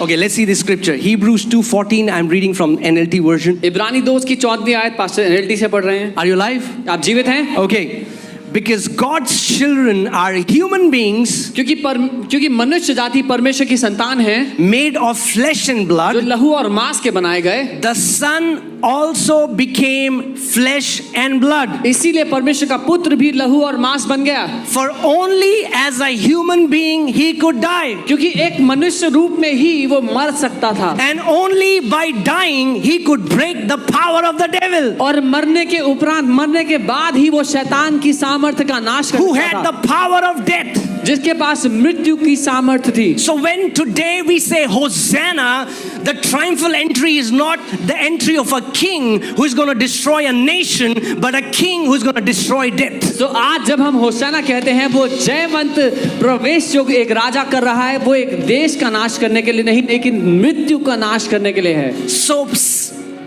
Okay, let's see this scripture. Hebrews 2:14. I'm reading from NLT version. इब्रानी 2 की 14वीं आयत pastor NLT से पढ़ रहे हैं. Are you alive? आप जीवित हैं? Okay. Because God's children are human beings क्योंकि मनुष्य जाति परमेश्वर की संतान है, made of flesh and blood. जो लहू और मांस के बनाए गए. The Son also became flesh and blood. इसीलिए परमेश्वर का पुत्र भी लहू और मांस बन गया. For only as a human being he could die. क्योंकि एक मनुष्य रूप में ही वो मर सकता था. And only by dying he could break the power of the devil. और मरने के उपरांत, मरने के बाद ही वो शैतान की सामर्थ्य का नाश कर Who सकता had था. the power of death. जिसके पास मृत्यु की सामर्थ्य थी. So when today we say Hosanna, the triumphal entry is not the entry of a king who is going to destroy a nation, but a king who is going to destroy death. तो आज जब हम होशाना कहते हैं, वो जयवंत प्रवेश जो एक राजा कर रहा है, वो एक देश का नाश करने के लिए नहीं, लेकिन मृत्यु का नाश करने के लिए है. So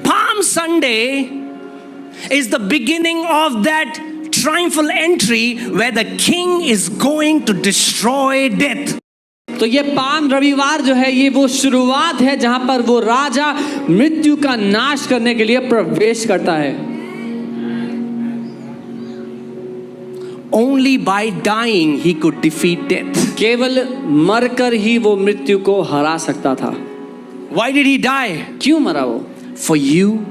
Palm Sunday is the beginning of that triumphal entry where the king is going to destroy death. तो ये पाम रविवार जो है, ये वो शुरुआत है जहां पर वो राजा मृत्यु का नाश करने के लिए प्रवेश करता है. Only by dying he could defeat death. केवल मरकर ही वो मृत्यु को हरा सकता था. Why did he die? क्यों मरा वो? For you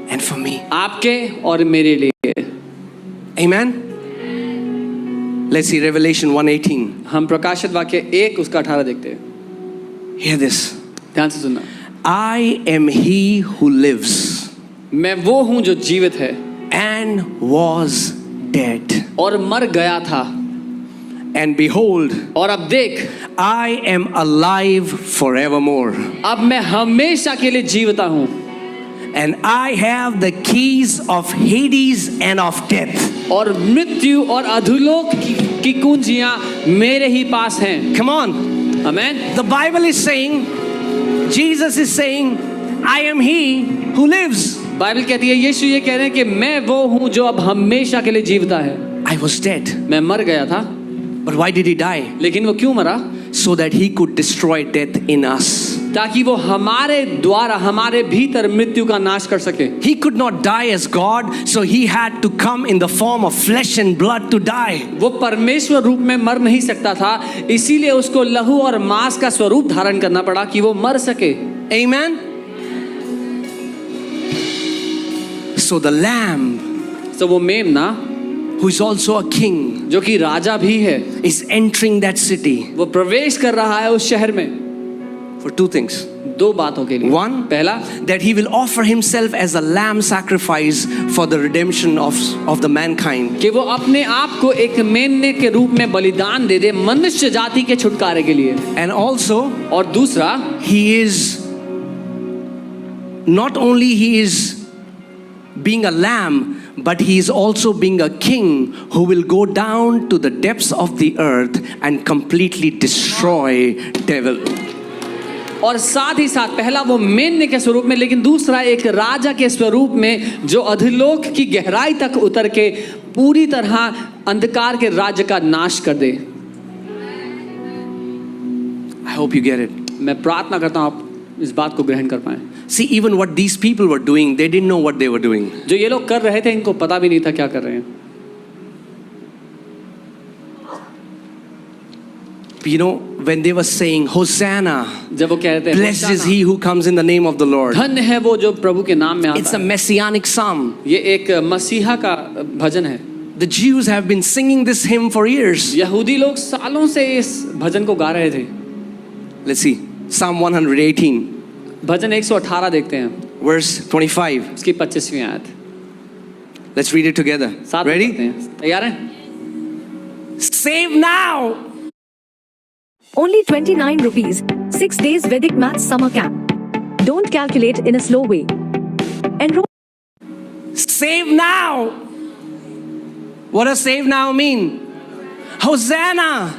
and for me. आपके और मेरे लिए. Amen. Let's see Revelation 1:18. हम प्रकाशित वाक्य 1 उसका 18 देखते हैं. Hear this. ध्यान से सुनना. I am he who lives मैं वो हूं जो जीवित है and was dead. और मर गया था. And behold, और अब देख, I am alive forevermore. अब मैं हमेशा के लिए जीविता हूं. And I have the keys of Hades and of death. और मृत्यु और अधोलोक की कुंजियां मेरे ही पास हैं. Come on. Amen. The Bible is saying, Jesus is saying, I am he who lives. Bible कहती है, यीशु ये कह रहे हैं कि मैं वो हूं जो अब हमेशा के लिए जीविता है. I was dead. मैं मर गया था. But why did he die? लेकिन वो क्यों मरा? So that he could destroy death in us. ताकि वो हमारे द्वारा, हमारे भीतर मृत्यु का नाश कर सके. He could not die as God, so he had to come in the form of flesh and blood to die. वो परमेश्वर रूप में मर नहीं सकता था, इसीलिए उसको लहू और मांस का स्वरूप धारण करना पड़ा कि वो मर सके. Amen. So the lamb, तो वो मेमना, who is also a king, जो कि राजा भी है, is entering that city वो प्रवेश कर रहा है उस शहर में. for two things. 2 बातों के लिए. One, पहला, that he will offer himself as a lamb sacrifice for the redemption of the mankind. कि वो अपने आप को एक मेमने के रूप में बलिदान दे दे मनुष्य जाति के छुटकारे के लिए. And also, और दूसरा, he is not only he is being a lamb, but he is also being a king who will go down to the depths of the earth and completely destroy devil. और साथ ही साथ पहला वो मेमने के स्वरूप में, लेकिन दूसरा एक राजा के स्वरूप में जो अधोलोक की गहराई तक उतर के पूरी तरह अंधकार के राज्य का नाश कर दे. I hope you get it. मैं प्रार्थना करता हूँ आप इस बात को ग्रहण कर पाएं. See, even what these people were doing, they didn't know what they were doing. जो ये लोग कर रहे थे, इनको पता भी नहीं था क्या कर रहे हैं. You know, when they were saying Hosanna, जब वो कह रहे थे, blessed is he who comes in the name of the Lord. धन्य है वो जो प्रभु के नाम में It's आता a है. messianic psalm. ये एक मसीहा का भजन है. The Jews have been singing this hymn for years. यहूदी लोग सालों से इस भजन को गा रहे थे. Let's see, Psalm 118, भजन 118 देखते हैं, verse 25. उसकी 25वीं आयत. Let's read it together. साथ में Ready? पढ़ते हैं. तैयार हैं? Save now. Only 29 rupees, 6 days Vedic Maths Summer Camp. Don't calculate in a slow way. Enroll. Save now. What does save now mean? Hosanna.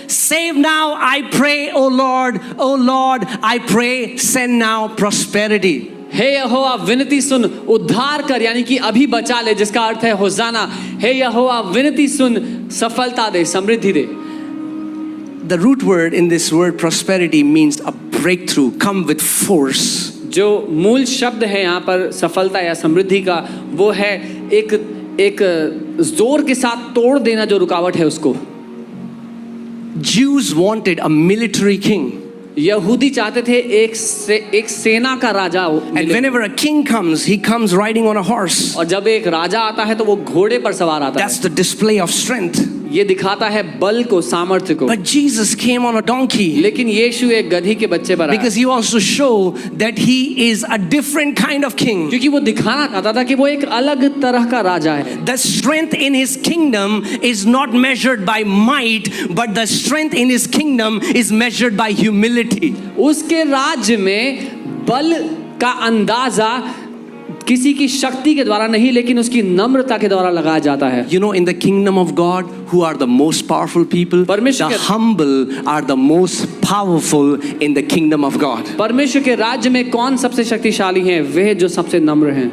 Save now, I pray, O Lord, I pray, send now prosperity. हे यहोवा विनती सुन, उद्धार कर, यानी कि अभी बचा ले, जिसका अर्थ है होसाना. हे यहोवा विनती सुन, सफलता दे, समृद्धि दे. The root word in this word prosperity means a breakthrough, come with force. जो मूल शब्द है यहाँ पर सफलता या समृद्धि का, वो है एक जोर के साथ तोड़ देना जो रुकावट है उसको। Jews wanted a military king. यहूदी चाहते थे एक सेना का राजा हो। And whenever a king comes, he comes riding on a horse. और जब एक राजा आता है तो वो घोड़े पर सवार आता That's है। the display of strength. ये दिखाता है बल को, सामर्थ्य को। But Jesus came on a donkey लेकिन यीशु एक गधी के बच्चे पर आया, because he wants to show that he is a different kind of king. क्योंकि वो दिखाना चाहता था कि वो एक अलग तरह का राजा है। The strength in his kingdom is not measured by might, but the strength in his kingdom is measured by humility. उसके राज्य में बल का अंदाजा किसी की शक्ति के द्वारा नहीं, लेकिन उसकी नम्रता के द्वारा लगाया जाता है। You know, in the kingdom of God, who are the most powerful people? परमेश्वर The के- humble are the most powerful in the kingdom of God. परमेश्वर के राज्य में कौन सबसे शक्तिशाली हैं? वे जो सबसे नम्र हैं।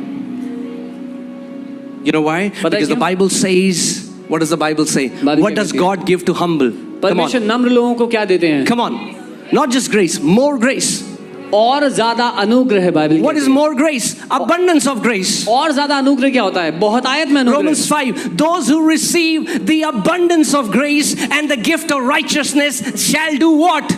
You know why? पता है Because the क्यों? Bible says, what does the Bible say? Bible What क्या does कहती है? God give to humble? Come परमेश्वर on. नम्र लोगों को क्या देते हैं? Come on. Not just grace, more grace. और ज्यादा अनुग्रह है। Bible What is more grace? Abundance of grace. और ज्यादा अनुग्रह क्या होता है? बहुत आयत में अनुग्रह। Romans 5, those who receive the abundance of grace and the gift of righteousness shall do what?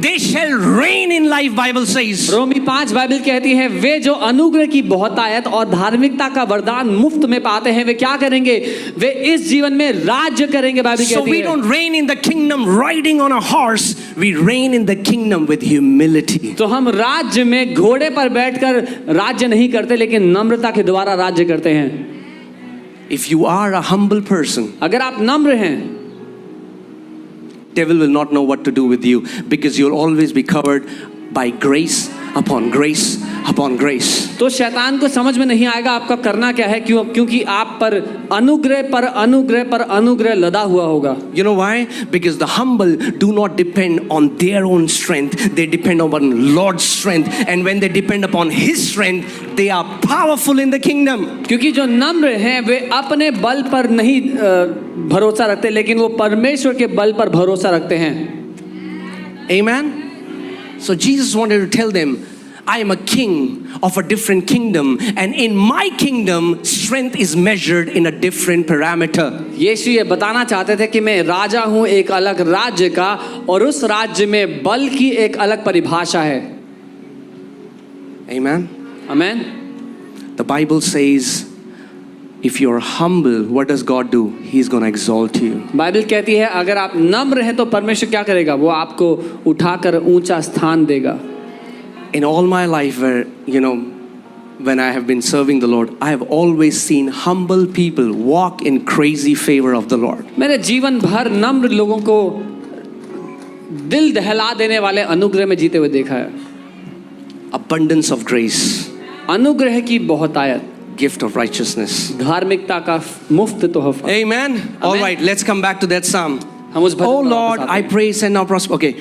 They shall reign in life, Bible says. रोमी 5 बाइबल कहती है, वे जो अनुग्रह की बहुतायत और धार्मिकता का वरदान मुफ्त में पाते हैं, वे क्या करेंगे? वे इस जीवन में राज्य करेंगे। बाइबल So कहती we है don't reign in the kingdom riding on a horse. We reign in the kingdom with humility. तो हम राज्य में घोड़े पर बैठकर राज्य नहीं करते, लेकिन नम्रता के द्वारा राज्य करते हैं। If you are a humble person, अगर आप नम्र हैं, devil will not know what to do with you because you'll always be covered by grace upon grace upon grace. तो शैतान को समझ में नहीं आएगा आपका करना क्या है, क्योंकि आप पर अनुग्रह लदा हुआ होगा। You know why? Because the humble do not depend on their own strength. They depend upon Lord's strength. And when they depend upon His strength, they are powerful in the kingdom. क्योंकि जो नम्र हैं वे अपने बल पर नहीं भरोसा रखते, लेकिन वो परमेश्वर के बल पर भरोसा रखते हैं। Amen? So Jesus wanted to tell them, I am a king of a different kingdom, and in my kingdom, strength is measured in a different parameter. यीशु ये बताना चाहते थे कि मैं राजा हूँ एक अलग राज्य का, और उस राज्य में बल की एक अलग परिभाषा है। Amen? Amen. The Bible says, if you're humble, what does God do? He's going to exalt you. Bible कहती है अगर आप नम्र हैं तो परमेश्वर क्या करेगा? वो आपको उठाकर ऊंचा स्थान देगा। In all my life, where, you know, when I have been serving the Lord, I have always seen humble people walk in crazy favor of the Lord. मैंने जीवन भर नम्र लोगों को दिल दहला देने वाले अनुग्रह में जीते हुए देखा है। Abundance of grace, अनुग्रह की बहुतायत, gift of righteousness. धार्मिकता का मुफ्त तोहफा। Amen. All right, let's come back to that psalm. हम उस भजन Oh में Lord, वापस I आते हैं। praise and now prosper. Okay.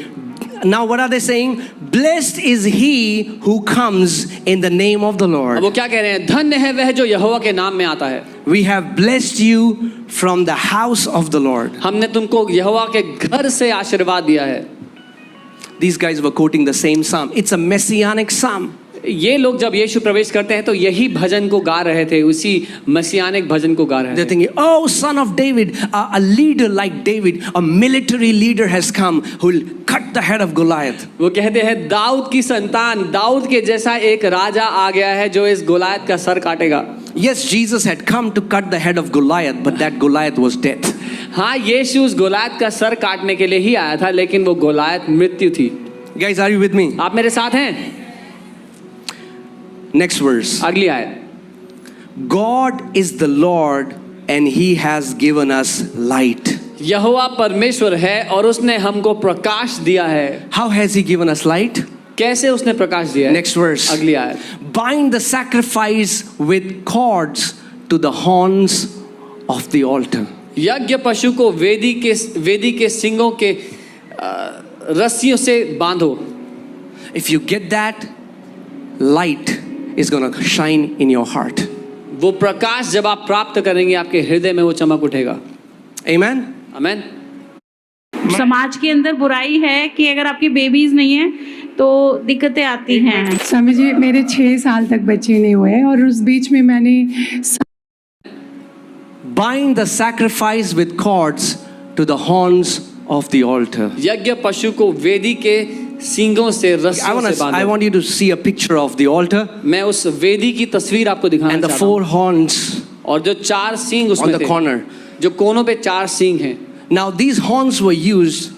Now what are they saying? Blessed is he who comes in the name of the अब Lord. वो क्या कह रहे हैं? धन्य है वह जो यहोवा के नाम में आता है। We have blessed you from the house of the Lord. हमने तुमको यहोवा के घर से आशीर्वाद दिया है। These guys were quoting the same psalm. It's a messianic psalm. ये लोग जब यीशु प्रवेश करते हैं तो यही भजन को गा रहे थे, उसी मसीहानिक भजन को गा रहे They're थे। thinking, oh, son of David, a leader like David, a military leader has come who will cut the head of Goliath. वो कहते हैं दाऊद की संतान, दाऊद के जैसा एक राजा आ गया है जो इस गोलायत का सर काटेगा। Yes, Jesus had come to cut the head of Goliath, but that Goliath was death. हाँ, यीशु उस गोलायत का सर काटने के लिए ही आया था, लेकिन वो गोलायत मृत्यु थी। Guys, are you with me? आप मेरे साथ हैं? Next verse. अगली आयत। God is the Lord and He has given us light. यहोवा परमेश्वर है और उसने हमको प्रकाश दिया है। How has He given us light? कैसे उसने प्रकाश दिया है? Next verse. अगली आयत। Bind the sacrifice with cords to the horns of the altar. यज्ञ पशु को वेदी के सिंगों के रस्सियों से बांधो। If you get that, light is going to shine in your heart. वो प्रकाश जब आप प्राप्त करेंगे आपके हृदय में वो चमक उठेगा। Amen? आमेन। समाज के अंदर बुराई है कि अगर आपकी बेबीज नहीं है तो दिक्कतें आती हैं। स्वामी जी मेरे 6 साल तक बच्चे नहीं हुए और उस बीच में मैंने Bind the sacrifice with cords to the horns of the altar. यज्ञ पशु को वेदी के सींगों से रस्सियों से I बांधो। want you to see a picture of the altar मैं उस वेदी की तस्वीर आपको दिखाना and the चाहता हूँ। 4 horns और जो 4 सींग on उसमें the थे, corner. जो कोनों पे 4 सींग हैं। Now these horns were used,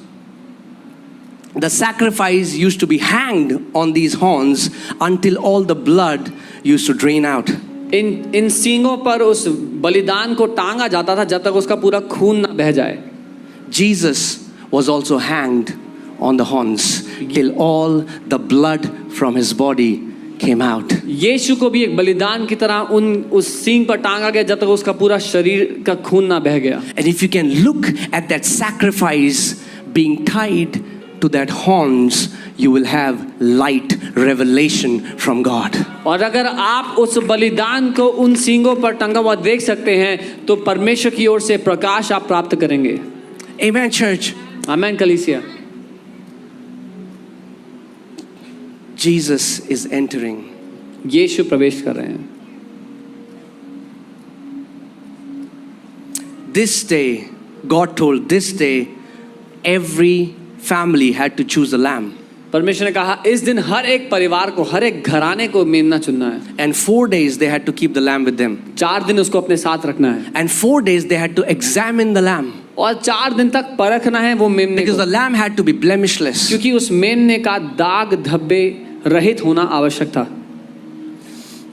the sacrifice used to be hanged on these horns until all the blood used to drain out. इन सींगों पर उस बलिदान को टांगा जाता था जब तक उसका पूरा खून ना बह जाए। Jesus was also hanged on the horns till all the blood from his body came out. यीशु को भी एक बलिदान की तरह उस सींग पर टांगा गया जब तक उसका पूरा शरीर का खून ना बह गया। And if you can look at that sacrifice being tied to that horns, you will have light revelation from God. और अगर आप उस बलिदान को उन सींगों पर टंगा हुआ देख सकते हैं तो परमेश्वर की ओर से प्रकाश आप प्राप्त करेंगे। Amen, church. आमेन कलीसिया। Jesus is entering. यीशु प्रवेश कर रहे हैं। This day, God told this day, every family had to choose a lamb. परमेश्वर ने कहा इस दिन हर एक परिवार को, हर एक घराने को मेमना चुनना है। And 4 days they had to keep the lamb with them. 4 दिन उसको अपने साथ रखना है। And 4 days they had to examine the lamb. और 4 दिन तक परखना है वो मेमने Because को, the lamb had to be blemishless. क्योंकि उस मेमने का दाग धब्बे रहित होना आवश्यक था।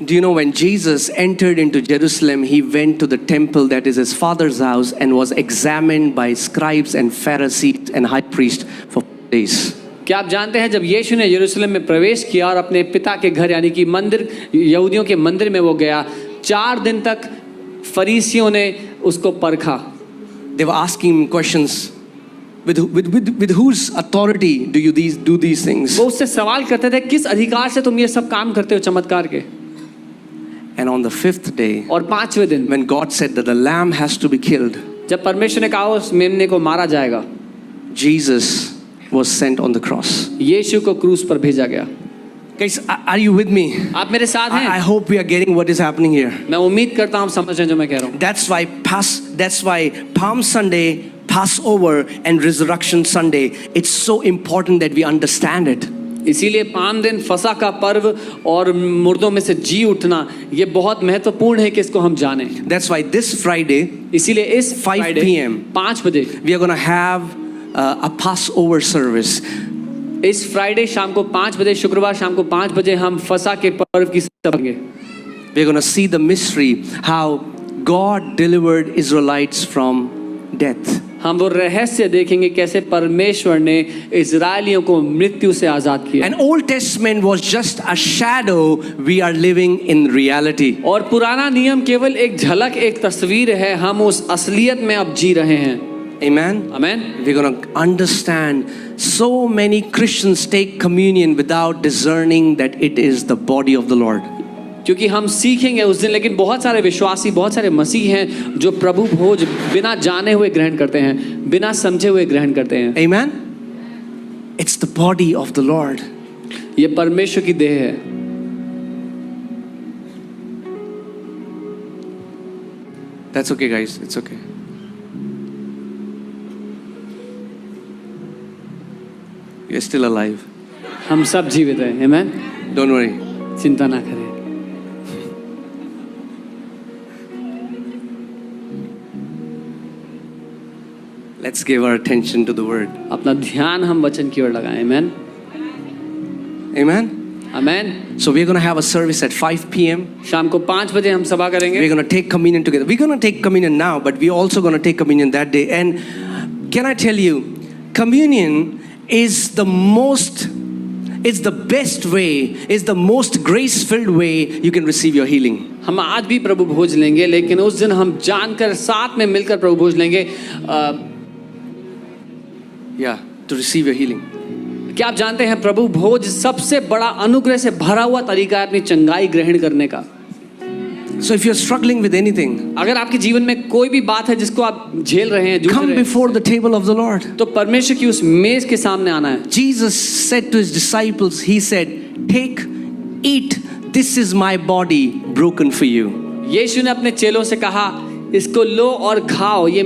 Do you know when Jesus entered into Jerusalem, he went to the temple that is his father's house and was examined by scribes and Pharisees and high priest for 4 days. क्या आप जानते हैं जब यीशु ने यरूशलेम में प्रवेश किया और अपने पिता के घर यानी कि मंदिर, यहूदियों के मंदिर में वो गया, 4 दिन तक फरीसियों ने उसको परखा। They were asking him questions. With whose authority do you do these things? वो उससे सवाल करते थे किस अधिकार से तुम ये सब काम करते हो चमत्कार के। And on the 5th day, और 5वें दिन when God said that the lamb has to be killed, जब परमेश्वर ने कहा उस मेमने को मारा जाएगा, Jesus was sent on the cross. यीशु को क्रूस पर भेजा गया। Guys, are you with me? आप मेरे साथ I हैं? hope we are getting what is happening here. मैं उम्मीद करता हूँ आप समझ रहे हैं जो मैं कह रहा हूँ। That's why Palm Sunday, Passover and Resurrection Sunday, it's so important that we understand it. इसीलिए पाम दिन, फसह का पर्व और मुर्दों में से जी उठना ये बहुत महत्वपूर्ण है कि इसको हम जानें। That's why this Friday, इसीलिए इस 5 Friday, PM, 5 बजे we are going to have a Passover service. इस फ्राइडे शाम को 5 बजे, शुक्रवार शाम को 5 बजे हम फसह के पर्व की सभा करेंगे। We're going to see the mystery how God delivered Israelites from death. हम वो रहस्य देखेंगे कैसे परमेश्वर ने इजरायलियों को मृत्यु से आजाद किया। And Old Testament was just a shadow. We are living in reality. और पुराना नियम केवल एक झलक, एक तस्वीर है, हम उस असलियत में अब जी रहे हैं। Amen. Amen. We're going to understand so many Christians take communion without discerning that it is the body of the Lord. क्योंकि हम सीखेंगे उस दिन, लेकिन बहुत सारे विश्वासी, बहुत सारे मसीह हैं जो प्रभु भोज बिना जाने हुए ग्रहण करते हैं, बिना समझे हुए ग्रहण करते हैं। Amen. It's the body of the Lord. ये परमेश्वर की देह है। That's okay, guys. It's okay. You're still alive. हम सब जीवित हैं। आमेन। Don't worry. चिंता ना करें। Let's give our attention to the word. अपना ध्यान हम वचन की ओर लगाएं। आमेन। Amen. Amen. So we're going to have a service at 5 p.m. शाम को 5 बजे हम सभा करेंगे। We're going to take communion together. We're going to take communion now, but we're also going to take communion that day. And can I tell you, communion is the most, it's the best way, it's the most grace-filled way you can receive your healing. हम आज भी प्रभु भोज लेंगे, लेकिन उस दिन हम जानकर साथ में मिलकर प्रभु भोज लेंगे। Yeah, to receive your healing. क्या आप जानते हैं प्रभु भोज सबसे बड़ा अनुग्रह से भरा हुआ तरीका है अपनी चंगाई ग्रहण करने का। So if you're struggling with anything, अगर आपके जीवन में कोई भी बात है जिसको आप झेल रहे हैं, जूझ come रहे हैं, before the table of the Lord. तो परमेश्वर की उस मेज के सामने आना है। Jesus said to his disciples, he said, take, eat, this is my body broken for you. यीशु ने अपने चेलों से कहा, इसको लो और खाओ, ये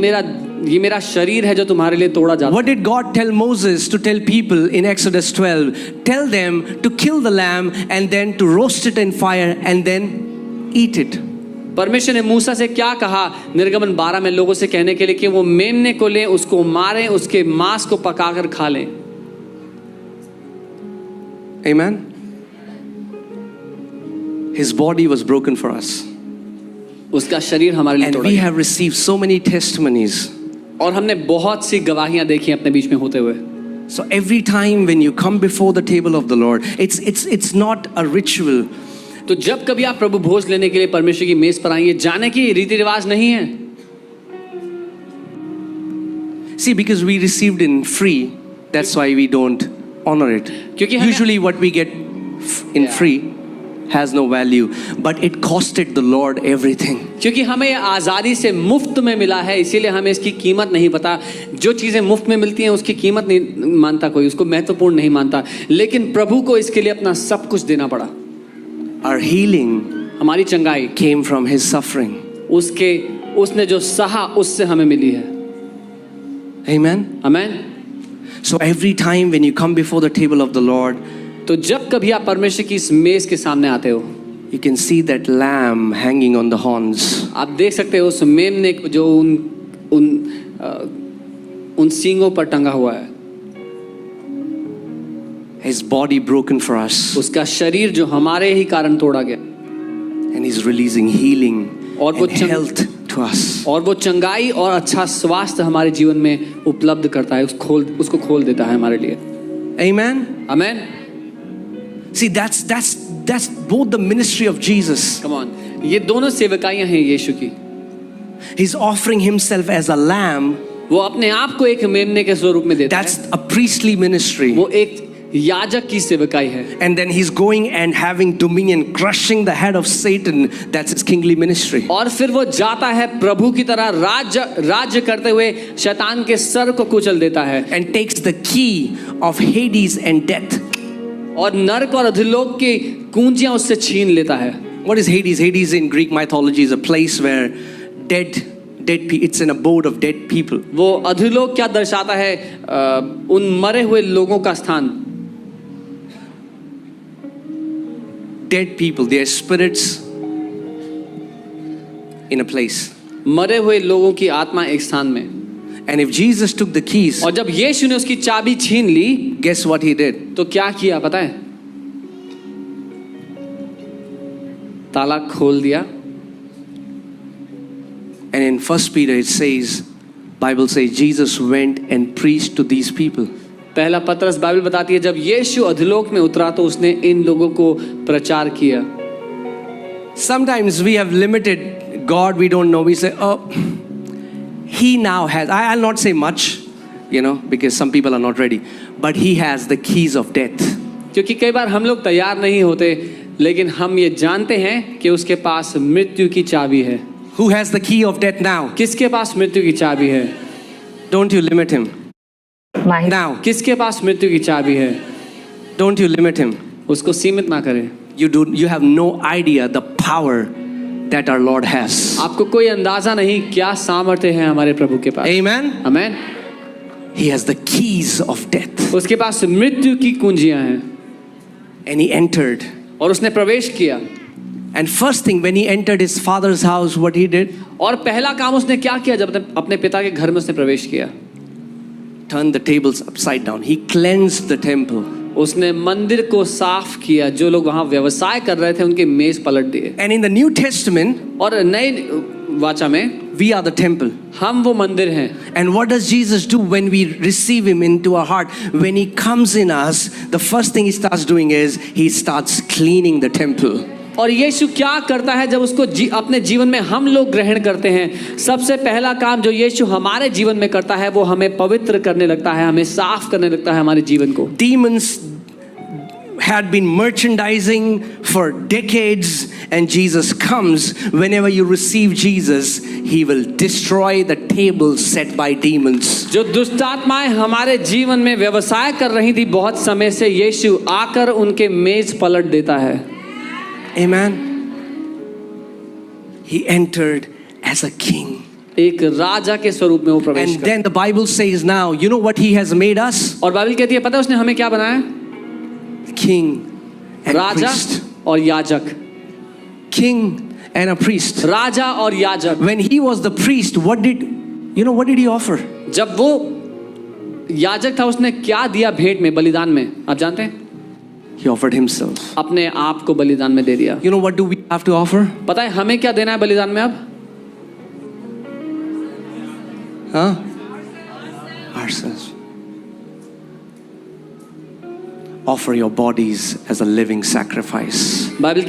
मेरा शरीर है जो तुम्हारे लिए तोड़ा जाता है। What did God tell Moses to tell people in Exodus 12? Tell them to kill the lamb and then to roast it in fire and then eat it. परमेश्वर ने मूसा से क्या कहा निर्गमन 12 में लोगों से कहने के लिए कि वो मेमने को लें, उसको मारें, उसके मांस को पकाकर खा लें। Amen. His body was broken for us. उसका शरीर हमारे लिए And तोड़ा we गया। have received so many testimonies. और हमने बहुत सी गवाहियां देखी अपने बीच में होते हुए। So every time when you come before the table of the Lord, it's not a ritual. तो जब कभी आप प्रभु भोज लेने के लिए परमेश्वर की मेज पर आएंगे, जाने की रीति रिवाज नहीं है। See, because we received in free, that's why we don't honor it. क्योंकि हमें- Usually what we get in Yeah. free has no value, but it costed the Lord everything. क्योंकि हमें ये आज़ादी से मुफ्त में मिला है, इसीलिए हमें इसकी कीमत नहीं पता। जो चीज़ें मुफ्त में मिलती हैं उसकी कीमत नहीं मानता कोई, उसको महत्वपूर्ण नहीं मानता, लेकिन प्रभु को इसके लिए अपना सब कुछ देना पड़ा। Our healing हमारी चंगाई came from His suffering. उसने जो सहा उससे हमें मिली है। Amen. Amen. So every time when you come before the table of the Lord, तो जब कभी आप परमेश्वर की इस मेज के सामने आते हो, you can see that lamb hanging on the horns. आप देख सकते हो उस मेमने को जो उन सींगों पर टंगा हुआ है। His body broken for us, उसका शरीर जो हमारे ही कारण तोड़ा गया, and He's releasing healing और वो and health to us. और वो चंगाई और अच्छा स्वास्थ्य हमारे जीवन में उपलब्ध करता है, उसको खोल देता है हमारे लिए। Amen. Amen. See, that's both the ministry of Jesus. Come on, ये दोनों सेवकाइयां हैं यीशु की। He's offering Himself as a lamb. वो अपने आप को एक मेमने के स्वरूप में देता That's है। a priestly ministry. वो एक याजक की सेवकाई है। And then He's going and having dominion, crushing the head of Satan. That's His kingly ministry. और फिर वो जाता है प्रभु की तरह राज्य करते हुए शैतान के सर को कुचल देता है, And takes the key of Hades and death. और नरक और अधोलोक की कुंजियां उससे छीन लेता है। What is Hades? Hades in Greek mythology is a place where dead people, it's an abode of dead people. वो अधोलोक क्या दर्शाता है? उन मरे हुए लोगों का स्थान। Dead people, they are spirits in a place. मरे हुए लोगों की आत्मा एक स्थान में। And if Jesus took the keys, और जब यीशु ने उसकी चाबी छीन ली, guess what He did? तो क्या किया पता है? ताला खोल दिया। And in 1 Peter it says, Bible says Jesus went and preached to these people. पहला पत्रस बाइबल बताती है जब यीशु अधोलोक में उतरा तो उसने इन लोगों को प्रचार किया। Sometimes we have limited God, we don't know. We say, oh, He now has, I'll not say much, because some people are not ready, but He has the keys of death. क्योंकि कई बार हम लोग तैयार नहीं होते, लेकिन हम ये जानते हैं कि उसके पास मृत्यु की चाबी है। Who has the key of death now? किसके पास मृत्यु की चाबी है? Don't you limit Him. Now, किसके पास मृत्यु की चाबी है? don't you limit Him. उसको सीमित ना करें। You have no idea the power that our Lord has. आपको कोई अंदाजा नहीं क्या सामर्थ्य है हमारे प्रभु के पास। Amen. Amen. He has the keys of death. उसके पास मृत्यु की कुंजियां हैं। And He entered. और उसने प्रवेश किया। And first thing, when He entered His father's house, what He did? और पहला काम उसने क्या किया जब अपने पिता के घर में उसने प्रवेश किया? Turned the tables upside down. He cleansed the temple. उसने मंदिर को साफ किया। जो लोग वहां व्यवसाय कर रहे थे उनके मेज पलट दिए। And in the New Testament, और नई वाचा में we are the temple. हम वो मंदिर हैं। And what does Jesus do when we receive Him into our heart? When He comes in us, the first thing He starts doing is He starts cleaning the temple. और यीशु क्या करता है जब उसको अपने जीवन में हम लोग ग्रहण करते हैं? सबसे पहला काम जो यीशु हमारे जीवन में करता है वो हमें पवित्र करने लगता है, हमें साफ करने लगता है हमारे जीवन को। Demons had been merchandising for decades, and Jesus comes. Whenever you receive Jesus, he will destroy the tables set by demons. जो दुष्ट आत्माएं हमारे जीवन में व्यवसाय कर रही थी बहुत समय से, यीशु आकर उनके मेज पलट देता है। Amen. He entered as a king. एक राजा के स्वरूप में वो प्रवेश And कर। then the Bible says now, you know what he has made us? और बाइबल कहती है, पता है उसने हमें क्या बनाया? King and Raja priest. और याजक। King and a priest. राजा और याजक। When he was the priest, what did he offer? जब वो याजक था, उसने क्या दिया भेंट में, बलिदान में? आप जानते हैं? He offered himself. अपने आप को बलिदान में दे दिया। You know what do we have to offer? पता है हमें क्या देना है बलिदान में अब? Huh? Ourselves. Offer your bodies as a living sacrifice. Bible